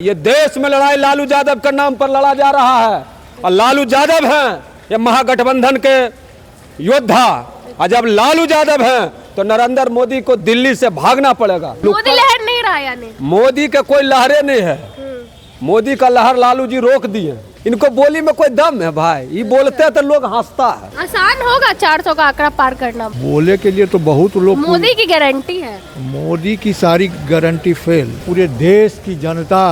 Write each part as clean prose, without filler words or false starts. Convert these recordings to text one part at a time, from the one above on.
ये देश में लड़ाई लालू यादव के नाम पर लड़ा जा रहा है और लालू यादव हैं ये महागठबंधन के योद्धा। और जब लालू यादव हैं तो नरेंद्र मोदी को दिल्ली से भागना पड़ेगा। मोदी लहर नहीं रहा यानी मोदी के कोई लहरें नहीं है। मोदी का लहर लालू जी रोक दिए। इनको बोली में कोई दम है भाई, ये बोलते हैं तो लोग हंसता है। आसान होगा 400 का आंकड़ा पार करना। बोले के लिए तो बहुत लोग, मोदी की गारंटी है। मोदी की सारी गारंटी फेल। पूरे देश की जनता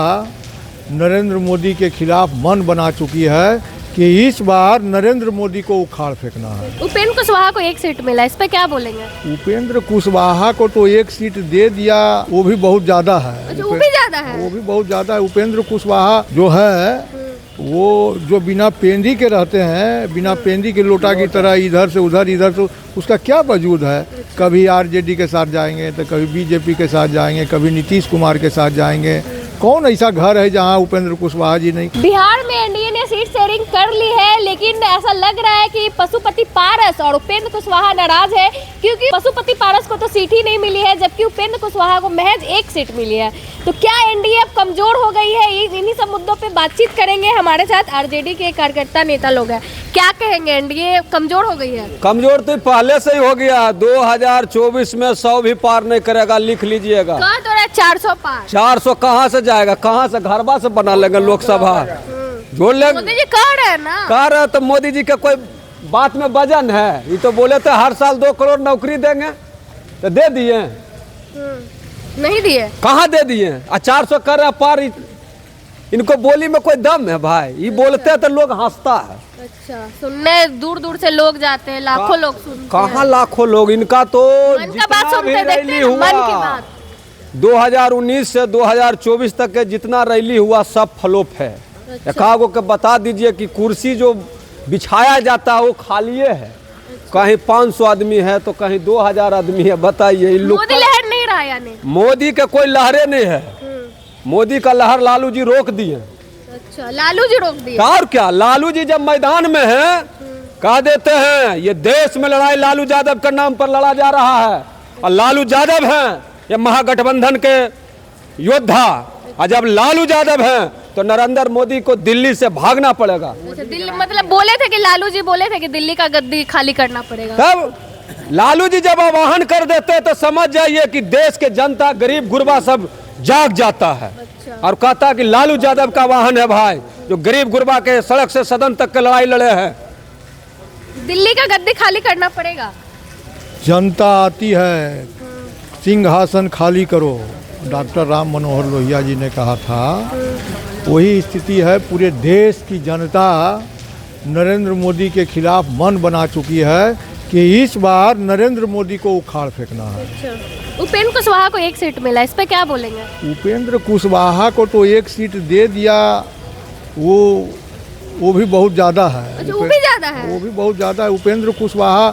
नरेंद्र मोदी के खिलाफ मन बना चुकी है कि इस बार नरेंद्र मोदी को उखाड़ फेंकना है। उपेंद्र कुशवाहा को एक सीट मिला, इस पे क्या बोलेंगे? उपेंद्र कुशवाहा को तो एक सीट दे दिया, वो भी बहुत ज्यादा है। अच्छा, वो भी ज्यादा है। वो भी बहुत ज्यादा है। उपेंद्र कुशवाहा जो है वो जो बिना पेंदी के रहते हैं, बिना पेंदी के लोटा की तरह इधर से उधर, उसका क्या वजूद है। कभी आरजेडी के साथ जाएंगे तो कभी बीजेपी के साथ जाएंगे, कभी नीतीश कुमार के साथ जाएंगे। कौन ऐसा घर है जहां उपेंद्र कुशवाहा जी नहीं। बिहार में एनडीए ने सीट शेयरिंग कर ली है, लेकिन ऐसा लग रहा है कि पशुपति पारस और उपेंद्र कुशवाहा नाराज है, क्योंकि पशुपति पारस को तो सीट ही नहीं मिली है, जबकि उपेंद्र कुशवाहा को महज एक सीट मिली है। तो क्या एनडीए अब कमजोर हो गई है? इन्हीं सब मुद्दों पे बातचीत करेंगे। हमारे साथ आरजेडी के कार्यकर्ता नेता लोग हैं। क्या कहेंगे, एनडीए कमजोर हो गई है? कमजोर तो पहले से ही हो गया। 2024 में 100 भी पार नहीं करेगा, लिख लीजिएगा। कहा तो रहा 400 पार। 400 कहाँ से जाएगा, कहाँ से घरबा से बना लेंगे लोकसभा, जोड़ लेंगे। मोदी जी कह रहे हैं ना, कह रहे तो मोदी जी का कोई बात में वजन है। ये तो बोले थे हर साल 2 करोड़ नौकरी देंगे, तो दे दिए? नहीं दिए। कहाँ दे दिए? 400 कर रहे पार। इनको बोली में कोई दम है भाई, ये बोलते हैं तो लोग हंसता है। अच्छा, सुनने दूर दूर से लोग जाते हैं, लाखों लोग सुनते हैं। कहाँ लाखों लोग, इनका तो मन का बात सुनते देखते हैं, मन की बात। 2019 से 2024 तक के जितना रैली हुआ सब फ्लॉप है। अच्छा। एकागो के बता दीजिए कि कुर्सी जो बिछाया जाता है वो खाली है। कहीं 500 आदमी है तो कहीं 2000 आदमी है। बताइए, मोदी लहर नहीं रहा यानी। मोदी के कोई लहरें नहीं है। मोदी का लहर लालू जी रोक दिए। अच्छा, लालू जी रोक दिए। और क्या, लालू जी जब मैदान में है कह देते हैं ये देश में लड़ाई लालू यादव के नाम पर लड़ा जा रहा है और लालू यादव हैं ये महागठबंधन के योद्धा। और जब लालू यादव हैं तो नरेंद्र मोदी को दिल्ली से भागना पड़ेगा। अच्छा, दिल्ली मतलब बोले थे कि लालू जी बोले थे कि दिल्ली का गद्दी खाली करना पड़ेगा। तब लालू जी जब आह्वान कर देते तो समझ जाइए कि देश के जनता गरीब गुरबा सब जाग जाता है। अच्छा। और कहता कि लालू यादव का वाहन है भाई, जो गरीब गुरबा के सड़क से सदन तक के लड़ाई लड़े हैं। दिल्ली का गद्दी खाली करना पड़ेगा। जनता आती है, सिंहासन खाली करो, डॉक्टर राम मनोहर लोहिया जी ने कहा था। वही स्थिति है। पूरे देश की जनता नरेंद्र मोदी के खिलाफ मन बना चुकी है कि इस बार नरेंद्र मोदी को उखाड़ फेंकना है। अच्छा, उपेंद्र कुशवाहा को एक सीट मिला, इस पे क्या बोलेंगे? उपेंद्र कुशवाहा को तो एक सीट दे दिया, वो भी बहुत ज़्यादा है। अच्छा, वो भी ज्यादा है। वो भी बहुत ज़्यादा है। उपेंद्र कुशवाहा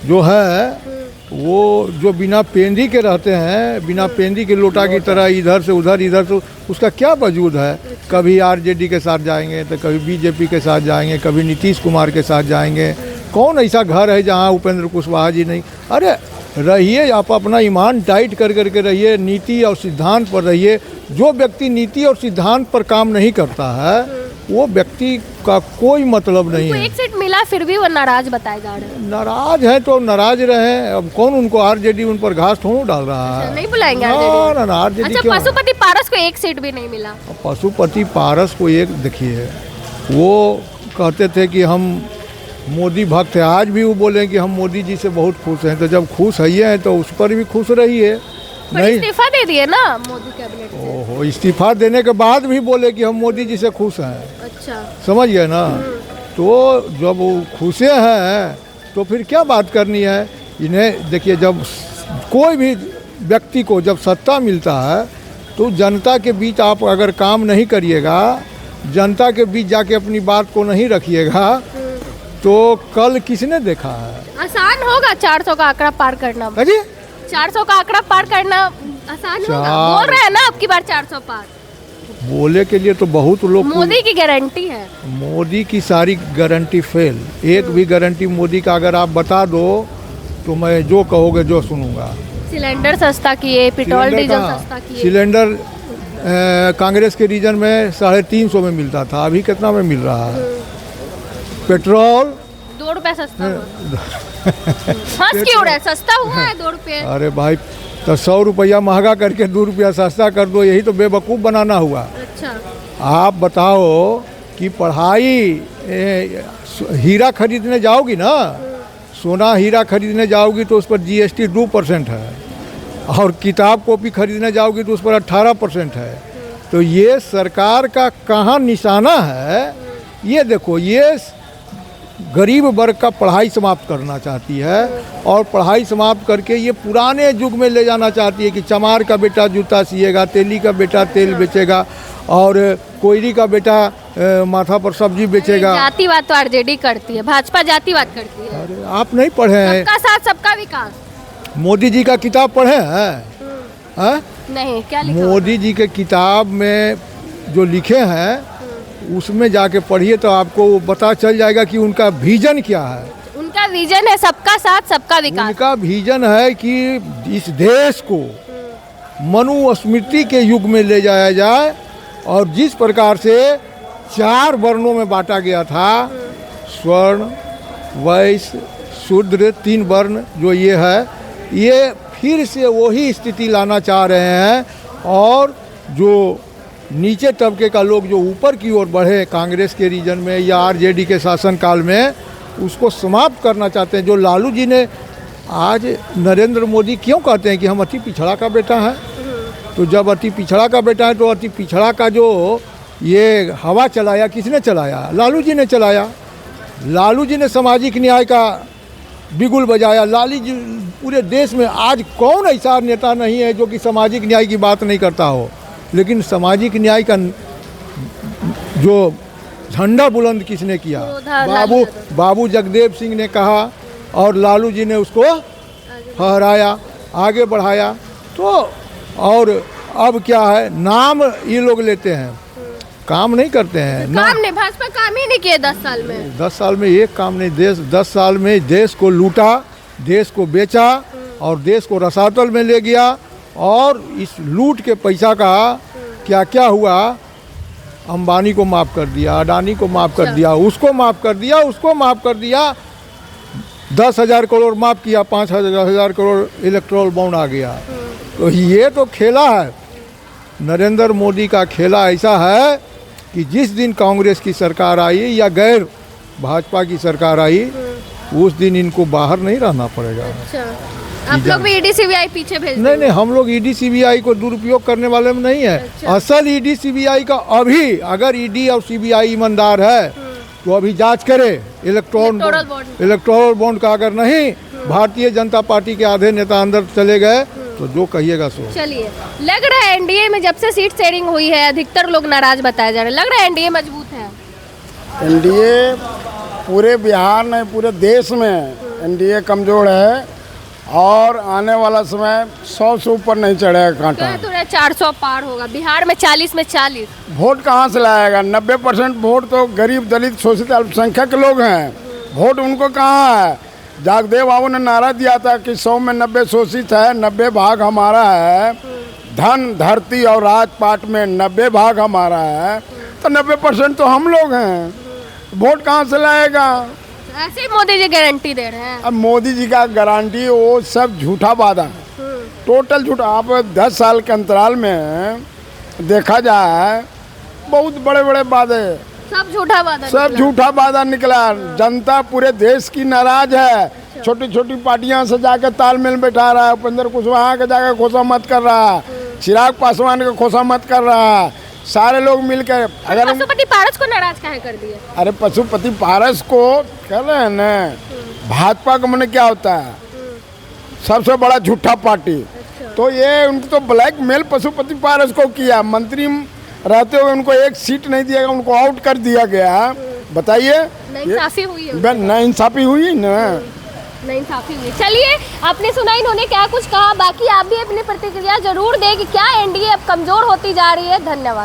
जो है वो जो बिना पेंदी के रहते हैं, बिना पेंदी के लोटा की तरह इधर से उधर, उसका क्या वजूद है। कभी आरजेडी के साथ जाएंगे तो कभी बीजेपी के साथ जाएंगे, कभी नीतीश कुमार के साथ जाएंगे। कौन ऐसा घर है जहां उपेंद्र कुशवाहा जी नहीं। अरे रहिए, आप अपना ईमान टाइट कर करके रहिए, नीति और सिद्धांत पर रहिए। जो व्यक्ति नीति और सिद्धांत पर काम नहीं करता है वो व्यक्ति का कोई मतलब नहीं है। एक सीट मिला फिर भी वो नाराज बताए जा रहे हैं। नाराज है तो नाराज रहे। अब कौन उनको, आरजेडी उन पर घास थोड़ा डाल रहा है। नहीं बुलाएंगे ना आरजेडी। अच्छा, पशुपति पारस को एक सीट भी नहीं मिला। पशुपति पारस को एक, देखिए वो कहते थे कि हम मोदी भक्त हैं। आज भी वो बोले कि हम मोदी जी से बहुत खुश हैं। तो जब खुश हैं तो उस पर भी खुश रहिए। नहीं, इस्तीफा दे दिए ना मोदी कैबिनेट से। ओहो, इस्तीफा देने के बाद भी बोले कि हम मोदी जी से खुश हैं। अच्छा, समझ गए ना। तो जब वो खुशे हैं तो फिर क्या बात करनी है इन्हें। देखिए, जब कोई भी व्यक्ति को जब सत्ता मिलता है तो जनता के बीच आप अगर काम नहीं करिएगा, जनता के बीच जाके अपनी बात को नहीं रखिएगा, तो कल किसने देखा है। आसान होगा 400 का आंकड़ा पार करना। अरे 400 का आंकड़ा पार करना आसान होगा? बोल रहे हैं ना अब की बार 400 पार। बोले के लिए तो बहुत लोग, मोदी की गारंटी है। मोदी की सारी गारंटी फेल। एक भी गारंटी मोदी का अगर आप बता दो तो मैं जो कहोगे जो सुनूंगा। सिलेंडर सस्ता किए, पेट्रोल डीजल सस्ता किए। सिलेंडर कांग्रेस के रीजन में 350 में मिलता था, अभी कितना में मिल रहा है? पेट्रोल 2 रुपए सस्ता हुआ। हंस क्यों रहे, सस्ता हुआ है 2 रुपए। अरे भाई, तो 100 रुपया महंगा करके 2 रुपया सस्ता कर दो, यही तो बेवकूफ़ बनाना हुआ। अच्छा, आप बताओ कि पढ़ाई हीरा खरीदने जाओगी ना, सोना हीरा खरीदने जाओगी तो उस पर GST 2% है, और किताब कॉपी खरीदने जाओगी तो उस पर 18% है। तो ये सरकार का कहाँ निशाना है? ये देखो, ये गरीब वर्ग का पढ़ाई समाप्त करना चाहती है, और पढ़ाई समाप्त करके ये पुराने युग में ले जाना चाहती है कि चमार का बेटा जूता सिएगा, तेली का बेटा तेल बेचेगा, और कोयरी का बेटा माथा पर सब्जी बेचेगा। जातिवाद तो आरजेडी करती है, भाजपा जातिवाद करती है। अरे आप नहीं पढ़े हैं? सबका साथ सबका विकास। मोदी जी का किताब पढ़े हैं? हैं? नहीं, क्या लिखा? मोदी जी के किताब में जो लिखे हैं उसमें जाके पढ़िए तो आपको पता चल जाएगा कि उनका विजन क्या है। उनका विजन है सबका साथ सबका विकास। उनका विजन है कि इस देश को मनुस्मृति के युग में ले जाया जाए, और जिस प्रकार से 4 वर्णों में बांटा गया था, स्वर्ण, वैश्य, शूद्र, 3 वर्ण जो ये है, ये फिर से वही स्थिति लाना चाह रहे हैं, और जो नीचे तबके का लोग जो ऊपर की ओर बढ़े कांग्रेस के रीजन में या आरजेडी के शासनकाल में, उसको समाप्त करना चाहते हैं। जो लालू जी ने, आज नरेंद्र मोदी क्यों कहते हैं कि हम अति पिछड़ा का बेटा है? तो जब अति पिछड़ा का बेटा है तो अति पिछड़ा का जो ये हवा चलाया किसने चलाया? लालू जी ने चलाया। लालू जी ने सामाजिक न्याय का बिगुल बजाया। लालू जी, पूरे देश में आज कौन ऐसा नेता नहीं है जो कि सामाजिक न्याय की बात नहीं करता हो, लेकिन सामाजिक न्याय का जो झंडा बुलंद किसने किया? बाबू जगदेव सिंह ने कहा, और लालू जी ने उसको फहराया, आगे बढ़ाया। तो और अब क्या है, नाम ये लोग लेते हैं, काम नहीं करते हैं। काम नहीं, भाजपा काम ही नहीं किए 10 साल में। 10 साल में एक काम नहीं। 10 साल में देश को लूटा, देश को बेचा, और देश को रसातल में ले गया, और इस लूट के पैसा का क्या क्या हुआ? अंबानी को माफ़ कर दिया, अडानी को माफ़ कर दिया, उसको माफ़ कर दिया, उसको माफ़ कर दिया। 10,000 करोड़ माफ़ किया, 5,000 करोड़ इलेक्ट्रोल बॉन्ड आ गया। तो ये तो खेला है। नरेंद्र मोदी का खेला ऐसा है कि जिस दिन कांग्रेस की सरकार आई या गैर भाजपा की सरकार आई, उस दिन इनको बाहर नहीं रहना पड़ेगा। अच्छा, आप लोग भी ईडी सीबीआई पीछे भेज नहीं नहीं, हम लोग ईडी सीबीआई को दुरुपयोग करने वाले में नहीं है। अच्छा। असल ईडी सीबीआई का अभी, अगर ईडी और सीबीआई ईमानदार है तो अभी जांच करे इलेक्टोरल बॉन्ड का। अगर नहीं, भारतीय जनता पार्टी के आधे नेता अंदर चले गए तो जो कहिएगा सो। चलिए, लग रहा है एनडीए में जब से सीट शेयरिंग हुई है अधिकतर लोग नाराज बताए जा रहे हैं। लग रहा है एनडीए मजबूत है। एनडीए पूरे बिहार में, पूरे देश में एनडीए कमजोर है, और आने वाला समय 100 से ऊपर नहीं चढ़ेगा कांटा। तो 400 पार होगा। बिहार में 40 में 40। वोट कहाँ से लाएगा? 90% वोट तो गरीब, दलित, शोषित, अल्पसंख्यक लोग हैं। वोट उनको कहाँ है? जगदेव बाबू ने नारा दिया था कि 100 में 90 शोषित है, 90 भाग हमारा है। धन, धरती और राजपाट में 90 भाग हमारा है, तो 90% तो हम लोग हैं। वोट कहाँ से लाएगा? ऐसे ही मोदी जी गारंटी दे रहे हैं। अब मोदी जी का गारंटी वो सब झूठा वादा, टोटल झूठा। आप 10 साल के अंतराल में देखा जाए, बहुत बड़े बड़े वादे, सब झूठा वादा, सब झूठा वादा निकला। जनता पूरे देश की नाराज है। छोटी छोटी पार्टियां से जाकर तालमेल बैठा रहा है। उपेंद्र कुशवाहा के जाकर खुशामद कर रहा है, चिराग पासवान का खुशामद कर रहा है, सारे लोग मिलकर। अगर पशुपति पारस को नाराज काहे कर दिए? अरे पशुपति पारस को कर रहे हैं न, भाजपा का मन क्या होता है? सबसे बड़ा झूठा पार्टी। तो ये उनको तो ब्लैकमेल पशुपति पारस को किया। मंत्री रहते हुए उनको एक सीट नहीं दिया, उनको आउट कर दिया गया। बताइए, नाइंसाफी हुई है। नाइंसाफी हुई ना, नाइंसाफी हुई। चलिए, आपने सुना इन्होंने क्या कुछ कहा, बाकी आप भी अपनी प्रतिक्रिया जरूर दें कि क्या एनडीए अब कमजोर होती जा रही है। धन्यवाद।